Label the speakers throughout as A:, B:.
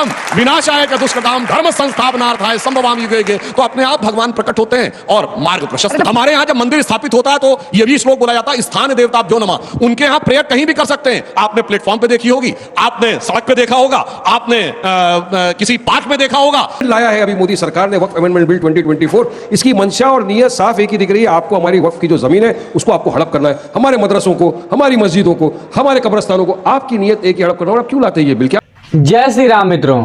A: साधूनाम विनाशाय च दुष्कृताम धर्म संस्थापनार्थाय संभवामि युगे युगे। तो अपने आप भगवान प्रकट होते हैं और मार्ग प्रशस्त। हमारे यहाँ जब मंदिर स्थापित होता है तो ये भी श्लोक बोला जाता है, स्थान देवताभ्यो नमः। उनके यहाँ प्रेयर कहीं भी कर सकते हैं। आपने प्लेटफॉर्म पे देखी होगी, आपने सड़क पे देखा होगा, आपने किसी पार्क में देखा होगा।
B: लाया है अभी मोदी सरकार ने वक्फ अमेंडमेंट बिल 2024। इसकी मंशा और नीयत साफ एक ही दिख रही है, आपको हमारी वक्फ की जो जमीन है उसको आपको हड़प करना है, हमारे मदरसों को, हमारी मस्जिदों को, हमारे कब्रस्तानों को। आपकी नीयत एक ही हड़प करना। और आप क्यों लाते हैं ये बिल? क्या
C: जय श्री राम मित्रों,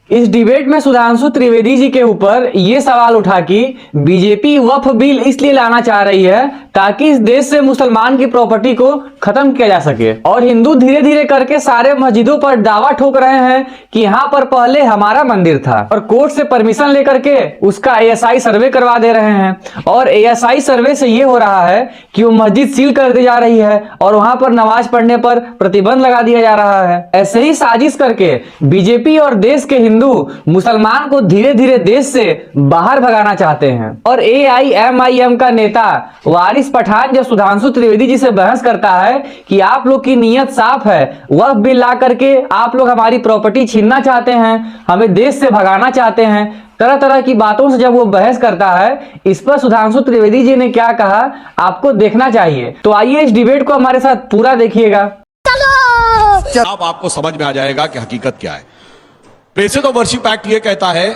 C: इस डिबेट में सुधांशु त्रिवेदी जी के ऊपर ये सवाल उठा कि बीजेपी वक्फ बिल इसलिए लाना चाह रही है ताकि इस देश से मुसलमान की प्रॉपर्टी को खत्म किया जा सके, और हिंदू धीरे धीरे करके सारे मस्जिदों पर दावा ठोक रहे हैं कि यहाँ पर पहले हमारा मंदिर था, और कोर्ट से परमिशन लेकर के उसका ASI सर्वे करवा दे रहे हैं। और ASI सर्वे से ये हो रहा है कि वो मस्जिद सील कर दी जा रही है और वहां पर नमाज पढ़ने पर प्रतिबंध लगा दिया जा रहा है। ऐसे ही साजिश करके बीजेपी और देश के हिंदू मुसलमान को धीरे धीरे देश से बाहर भगाना चाहते हैं। और AIMIM का नेता वारिस पठान जब सुधांशु त्रिवेदी जी से बहस करता है कि आप लोग की नीयत साफ है, वक्फ बिल ला करके आप लोग हमारी प्रॉपर्टी छीनना चाहते हैं, हमें देश से भगाना चाहते हैं, तरह तरह की बातों से जब वो बहस करता है, इस पर सुधांशु त्रिवेदी जी ने क्या कहा आपको देखना चाहिए। तो आइए इस डिबेट को हमारे साथ पूरा देखिएगा।
A: अब आपको समझ में आ जाएगा कि हकीकत क्या है। प्लेसेस ऑफ वर्शिप एक्ट ये कहता है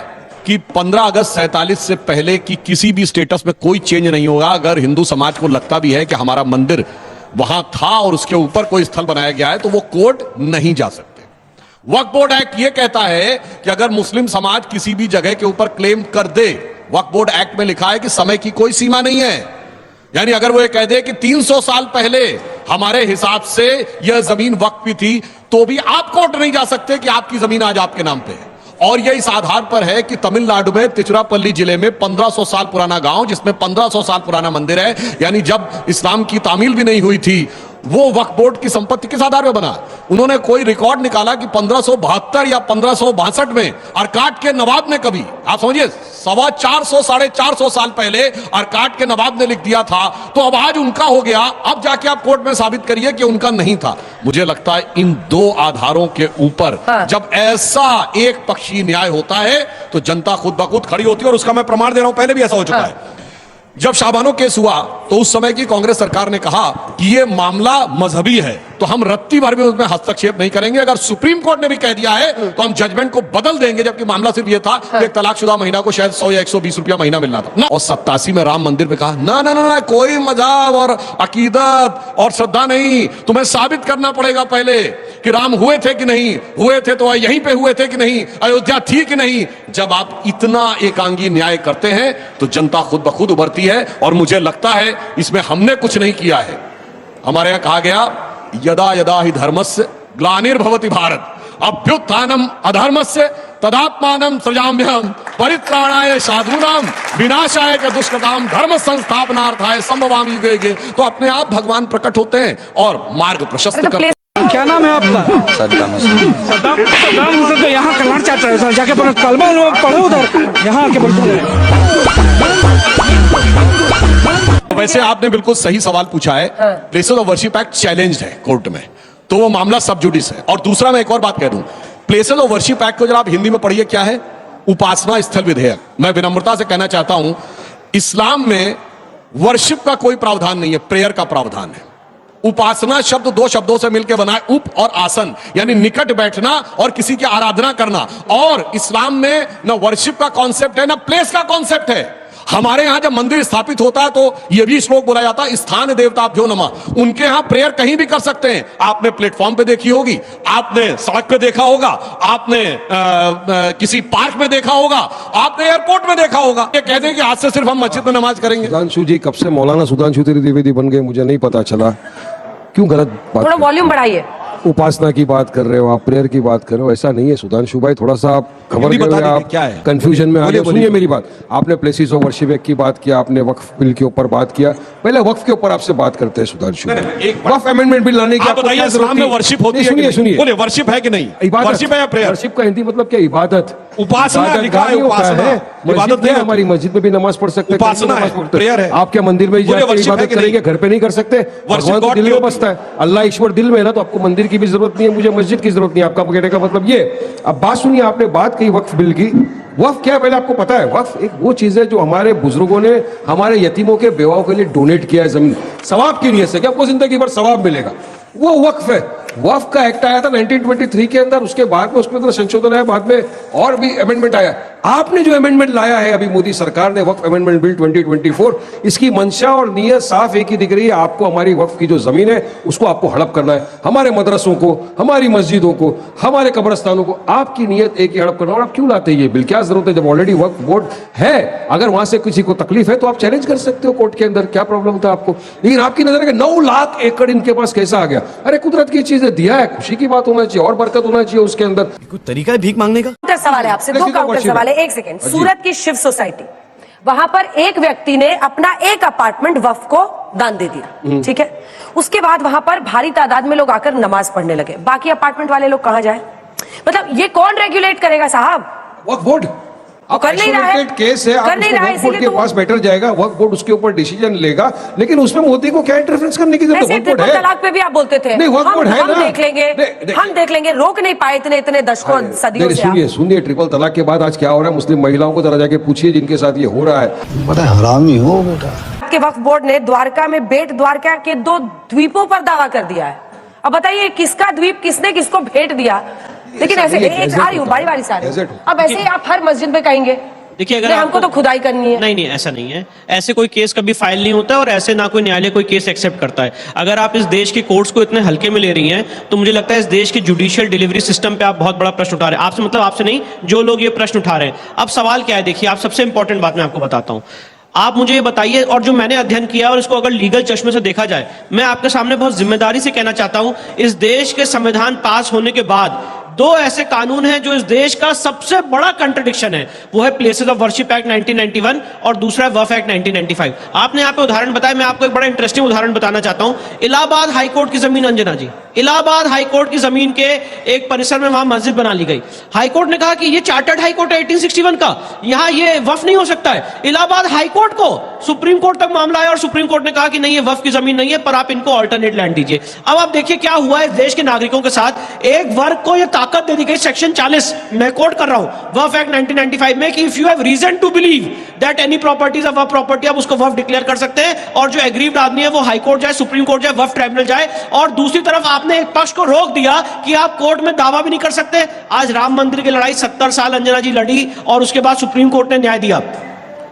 A: कि 15 अगस्त 47 से पहले की किसी भी स्टेटस में कोई चेंज नहीं होगा। अगर हिंदू समाज को लगता भी है कि हमारा मंदिर वहां था और उसके ऊपर कोई स्थल बनाया गया है तो वो कोर्ट नहीं जा सकते। वक्फ बोर्ड एक्ट ये कहता है कि अगर मुस्लिम समाज किसी भी जगह के ऊपर क्लेम कर दे, वक्फ बोर्ड एक्ट में लिखा है कि समय की कोई सीमा नहीं है। यानी अगर वो ये कह दे कि 300 साल पहले हमारे हिसाब से यह जमीन वक्फ की थी तो भी आप कोर्ट नहीं जा सकते कि आपकी जमीन आज आपके नाम पे है। और यह इस आधार पर है कि तमिलनाडु में तिरुचिरापल्ली जिले में 1500 साल पुराना गांव जिसमें 1500 साल पुराना मंदिर है, यानी जब इस्लाम की तामील भी नहीं हुई थी, वो वक्फ बोर्ड की संपत्ति किस आधार पर बना? उन्होंने कोई रिकॉर्ड निकाला कि 1572 या 1562 में अरकाट के नवाब ने कभी, आप समझिए 450 साढ़े 400 साल पहले अरकाट के नवाब ने लिख दिया था, तो अब आज उनका हो गया। अब जाके आप कोर्ट में साबित करिए कि उनका नहीं था। मुझे लगता है इन दो आधारों के ऊपर जब ऐसा एक पक्षी न्याय होता है तो जनता खुद ब खुद खड़ी होती है। और उसका मैं प्रमाण दे रहा हूं, पहले भी ऐसा हो चुका है। जब शाहबानो केस हुआ तो उस समय की कांग्रेस सरकार ने कहा कि यह मामला मजहबी है तो हम रत्ती भर में उसमें हस्तक्षेप नहीं करेंगे। अगर सुप्रीम कोर्ट ने भी कह दिया है तो हम जजमेंट को बदल देंगे, जबकि मामला सिर्फ यह था कि एक तलाकशुदा महिला को शायद 100 या 120 रुपया महीना मिलना था ना। और 87 में राम मंदिर पे कहा ना ना ना, ना कोई मजहब और अकीदत और श्रद्धा नहीं, तुम्हें साबित करना पड़ेगा पहले कि राम हुए थे कि नहीं हुए थे, तो यहीं पे हुए थे कि नहीं, अयोध्या थी कि नहीं। जब आप इतना एकांगी न्याय करते हैं तो जनता खुद ब खुद उभरती है। और मुझे लगता है इसमें हमने कुछ नहीं किया है। हमारे यहां कहा गया यदा यदा ही धर्मस्य ग्लानिर्भवति भारत अभ्युत्थानम अधर्मस्य तदात्मानं सृजाम्यहम् परित्राणाय साधूनां विनाशाय च दुष्कृताम धर्म संस्थापनार्थाय संभवामि युगे युगे। तो अपने आप भगवान प्रकट होते हैं और मार्ग प्रशस्त करते हैं।
D: क्या नाम है आपका? सद्दाम हुसैन। सद्दाम हुसैन तो यहाँ कल्याण चाहता है, जाके कलमा लोग पढ़ो उधर, यहाँ आके बोलते हैं।
A: वैसे आपने बिल्कुल सही सवाल पूछा है। Places of worship act challenged है कोर्ट में, तो वो मामला सब जुडिस है। और दूसरा मैं एक और बात कह दूं, प्लेसेस ऑफ वर्शिप एक्ट को जरा आप हिंदी में पढ़िए, क्या है? उपासना स्थल विधेयक। मैं विनम्रता से कहना चाहता हूं, इस्लाम में वर्शिप का कोई प्रावधान नहीं है, प्रेयर का प्रावधान है। उपासना शब्द दो शब्दों से मिलकर बना है, उप और आसन, यानी निकट बैठना और किसी की आराधना करना। और इस्लाम में न वर्शिप का कॉन्सेप्ट है, न प्लेस का कॉन्सेप्ट है। हमारे यहां जब मंदिर स्थापित होता है तो यह भी श्लोक बोला जाता है, स्थान देवताभ्यो नमः। उनके यहां प्रेयर कहीं भी कर सकते हैं। आपने प्लेटफॉर्म पे देखी होगी, आपने सड़क पे देखा होगा, आपने किसी पार्क में देखा होगा, आपने एयरपोर्ट में देखा होगा। ये कहते हैं कि आज से सिर्फ हम मस्जिद में नमाज करेंगे।
B: सुधांशु जी कब से मौलाना सुधांशु त्रिवेदी बन गए मुझे नहीं पता चला। क्यों गलत बात?
E: थोड़ा वॉल्यूम बढ़ाइए।
B: उपासना की बात कर रहे हो आप, प्रेयर की बात कर रहे हो, ऐसा नहीं है सुधांशु भाई। थोड़ा सा आप खबर कर रहे हो, आप कंफ्यूजन में आ गए। सुनिए मेरी बात, आपने प्लेसेस ऑफ वर्शिप एक्ट की बात किया, आपने वक्फ बिल के ऊपर बात किया। पहले वक्फ के ऊपर आपसे बात करते हैं सुधांशु। वक्फ अमेंडमेंट बिल लाने की
A: आप बताइए, इस्लाम में वर्शिप होती है?
B: सुनिए सुनिए,
A: बोले वर्शिप है कि नहीं? वर्शिप है या प्रेयर?
B: वर्शिप का हिंदी मतलब क्या? इबादत।
A: उपासना लिखा है, उपासना। इबादत
B: मस्जिद
A: नहीं
B: है, हमारी मस्जिद में भी नमाज पढ़ सकते हैं,
A: उपासना है, prayer है।
B: आपके मंदिर में
A: बोले
B: जाके
A: worship है
B: इबादत
A: कि नहीं?
B: करेंगे, घर पे नहीं कर सकते। भगवान तो
A: God
B: दिल
A: की
B: में
A: होती
B: बसता है, अल्लाह ईश्वर दिल में है ना, तो आपको मंदिर की भी जरूरत नहीं है, मुझे मस्जिद की जरूरत नहीं है। आपका कहने का मतलब ये। अब बात सुनिए, आपने बात की वक्फ बिल की। वक्फ क्या है पहले आपको पता है? वक्फ एक वो चीज है जो हमारे बुजुर्गों ने हमारे यतीमों के बेवाओं के लिए डोनेट किया है जमीन, सवाब की नीयत से कि आपको जिंदगी भर सवाब मिलेगा, वो वक्फ है। वक्फ का एक्ट आया था 1923 के अंदर, उसके बाद में उसमें संशोधन आया, बाद में और भी अमेंडमेंट आया। आपने जो अमेंडमेंट लाया है अभी मोदी सरकार ने, वक्फ अमेंडमेंट बिल 2024, इसकी मंशा और नीयत साफ एक ही दिख रही है। आपको हमारी वक्फ की जो जमीन है उसको आपको हड़प करना है, हमारे मदरसों को, हमारी मस्जिदों को, हमारे कब्रस्तानों को, आपकी नीयत एक ही हड़प करना। और आप क्यों लाते हैं ये बिल? क्या जरूरत है जब ऑलरेडी वक्फ बोर्ड है? अगर वहां से किसी को तकलीफ है तो आप चैलेंज कर सकते हो कोर्ट के अंदर, क्या प्रॉब्लम था आपको? लेकिन आपकी नजर है कि 9 लाख एकड़ इनके पास कैसा आ गया? अरे कुदरत की चीज दिया है, खुशी की बात होना चाहिए और बरकत होना चाहिए उसके अंदर।
E: कोई तरीका है भीख मांगने का?
F: काउंटर सवाल है आपसे, दो काउंटर सवाल है। एक सेकेंड, सूरत की शिव सोसाइटी, वहां पर एक व्यक्ति ने अपना एक अपार्टमेंट वक्फ को दान दे दिया, ठीक है। उसके बाद वहां पर भारी तादाद में लोग आकर नमाज पढ़ने लगे, बाकी अपार्टमेंट वाले लोग कहां जाए? मतलब ये कौन रेगुलेट करेगा साहब?
B: वक्फ बोर्ड
F: कर नहीं रहा है,
B: केस है,
F: कर नहीं रहा है,
B: वक्फ बोर्ड के
F: इसीलिए
B: पास बैठर जाएगा, वक्फ बोर्ड उसके ऊपर डिसीजन लेगा। लेकिन उसमें मोदी को क्या इंटरफेरेंस करने की जरूरत है? वक्फ बोर्ड है।
F: तलाक पे भी आप बोलते थे
B: नहीं, वक्फ बोर्ड है
F: हम
B: ना।
F: देख लेंगे, हम देख लेंगे, रोक नहीं पाए इतने दशकों सदियों से।
B: सुनिए सुनिए, ट्रिपल तलाक के बाद आज क्या हो रहा है? मुस्लिम महिलाओं को जरा जाके पूछिए जिनके साथ ये हो रहा है।
E: बड़ा हरामी हो बेटा।
F: के वक्फ बोर्ड ने द्वारका में बेट द्वारका के 2 द्वीपों पर दावा कर दिया है। अब बताइए किसका द्वीप किसने किसको भेंट दिया? लेकिन ऐसे एक आ रही हूँ, बारी बारी से आ रही हूँ। अब ऐसे ही आप हर मस्जिद में कहेंगे
G: देखिए, अगर
F: हमको तो खुदाई करनी है।
G: नहीं, ऐसा नहीं है। ऐसे कोई केस कभी फाइल नहीं होता और ऐसे ना कोई न्यायालय कोई केस एक्सेप्ट करता है। अगर आप इस देश के कोर्ट्स को इतने हल्के में ले रही हैं तो मुझे लगता है इस देश के जुडिशियल डिलीवरी सिस्टम पे आप बहुत बड़ा प्रश्न उठा रहे हैं। आपसे मतलब आपसे नहीं, जो लोग ये प्रश्न उठा रहे हैं। अब सवाल क्या है, देखिए, आप सबसे इंपॉर्टेंट बात मैं आपको बताता हूँ। आप मुझे ये बताइए, और जो मैंने अध्ययन किया और इसको अगर लीगल चश्मे से देखा जाए, मैं आपके सामने बहुत जिम्मेदारी से कहना चाहता हूं, इस देश के संविधान पास होने के बाद 2 ऐसे कानून हैं जो इस देश का सबसे बड़ा कंट्रडिक्शन है। वो है प्लेसेस ऑफ वर्शिप एक्ट 1991 और दूसरा है वक्फ एक्ट 1995। आपने यहाँ पे उदाहरण बताया, मैं आपको एक बड़ा इंटरेस्टिंग उदाहरण बताना चाहता हूं। इलाहाबाद हाईकोर्ट की जमीन, अंजना जी, इलाहाबाद हाईकोर्ट की जमीन के एक परिसर में वहां मस्जिद बना ली गई। हाईकोर्ट ने कहा कि ये चार्टर्ड हाईकोर्ट है 1861 का, यहां ये वक्फ नहीं हो सकता है। इलाहाबाद हाईकोर्ट को सुप्रीम कोर्ट तक मामला आया और सुप्रीम कोर्ट ने कहा कि नहीं, ये वक्फ की जमीन नहीं है, पर आप इनको ऑल्टरनेट लैंड दीजिए। अब आप देखिए क्या हुआ है इस देश के नागरिकों के साथ। एक वर्ग को यह ताकत दे दी गई, सेक्शन 40 मैं कोट कर रहा हूं वक्फ एक्ट 1995 में, कि if you have reason to believe that any property is a waqf property, आप उसको वक्फ डिक्लेयर कर सकते हैं। और जो एग्रीव्ड आदमी है वो हाई कोर्ट जाए, सुप्रीम कोर्ट जाए, वक्फ ट्राइब्यूनल जाए। और दूसरी तरफ आपने एक पक्ष को रोक दिया कि आप कोर्ट में दावा भी नहीं कर सकते। आज राम मंदिर की लड़ाई 70 साल अंजना जी लड़ी और उसके बाद सुप्रीम कोर्ट ने न्याय दिया।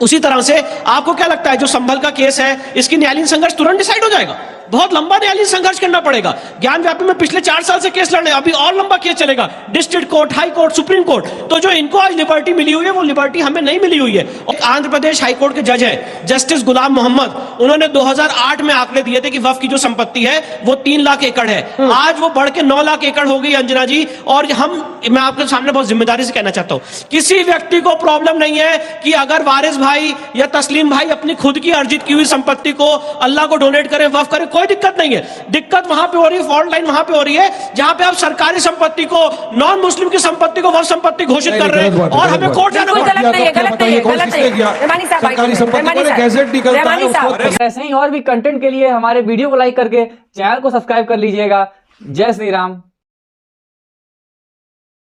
G: उसी तरह से आपको क्या लगता है जो संभल का केस है, इसकी न्यायालयीन संघर्ष तुरंत डिसाइड हो जाएगा? बहुत लंबा न्यायालयीन संघर्ष करना पड़ेगा। ज्ञान व्यापी में पिछले 4 साल से केस लड़ने, अभी और लंबा केस चलेगा, district court, high court, supreme court. तो जो इनको आज लिबर्टी मिली हुई है वो लिबर्टी हमें नहीं मिली हुई है। एक आंध्र प्रदेश हाई कोर्ट के जज है जस्टिस गुलाम मोहम्मद, उन्होंने 2008 में आंकड़े दिए थे कि वक्फ की जो संपत्ति है वो 3 लाख एकड़ है। आज वो बढ़ के 9 लाख एकड़ हो गई अंजना जी। और मैं आपके सामने बहुत जिम्मेदारी से कहना चाहता हूं, किसी व्यक्ति को प्रॉब्लम नहीं है कि अगर वारिस भाई या तस्लीम भाई अपनी खुद की अर्जित की हुई संपत्ति को अल्लाह को डोनेट करें, वक्फ करें, कोई दिक्कत नहीं है। दिक्कत वहां पे हो रही है, फॉल्ट लाइन वहां पे हो रही है जहां पे आप सरकारी संपत्ति को, नॉन मुस्लिम की संपत्ति को वक्फ संपत्ति घोषित कर रहे हैं और हमें कोर्ट जाना पड़ता है।
C: ऐसे ही और भी कंटेंट के लिए हमारे वीडियो को लाइक करके चैनल को सब्सक्राइब कर लीजिएगा। जय श्री राम।